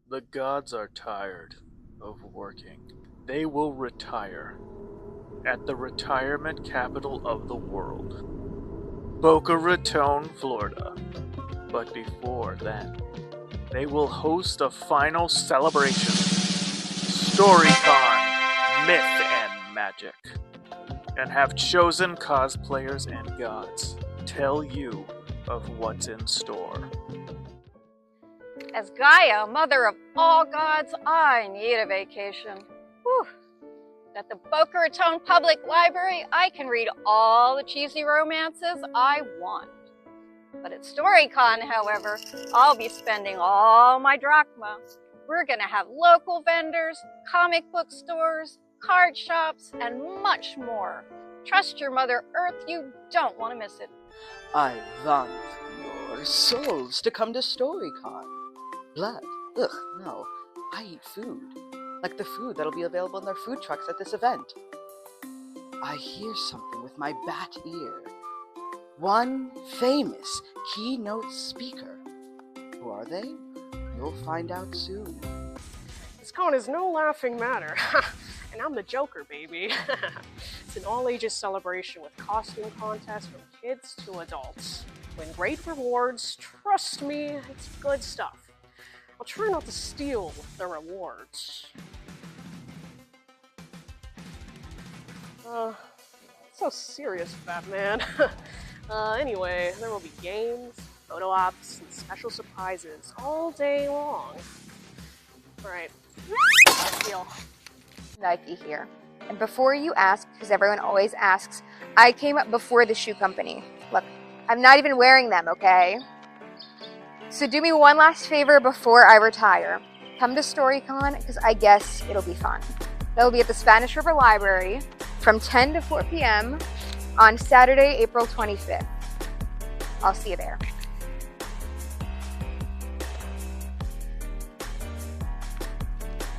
The gods are tired of working. They will retire at the retirement capital of the world, Boca Raton, Florida. But before then, they will host a final celebration, StoryCon Myth and Magic, and have chosen cosplayers and gods tell you of what's in store. As Gaia, mother of all gods, I need a vacation. Whew. At the Boca Raton Public Library, I can read all the cheesy romances I want. But at StoryCon, however, I'll be spending all my drachma. We're gonna have local vendors, comic book stores, card shops, and much more. Trust your Mother Earth, you don't want to miss it. I want your souls to come to StoryCon. Blood. Ugh, no. I eat food. Like the food that'll be available in their food trucks at this event. I hear something with my bat ear. One famous keynote speaker. Who are they? You'll find out soon. This con is no laughing matter. And I'm the Joker, baby. It's an all-ages celebration with costume contests from kids to adults. Win great rewards. Trust me, it's good stuff. I'll try not to steal the rewards. So serious, Batman. Anyway, there will be games, photo ops, and special surprises all day long. Alright, deal. Nike here. And before you ask, because everyone always asks, I came up before the shoe company. Look, I'm not even wearing them, okay? So do me one last favor before I retire. Come to StoryCon, because I guess it'll be fun. That'll be at the Spanish River Library from 10 to 4 p.m. on Saturday, April 25th. I'll see you there.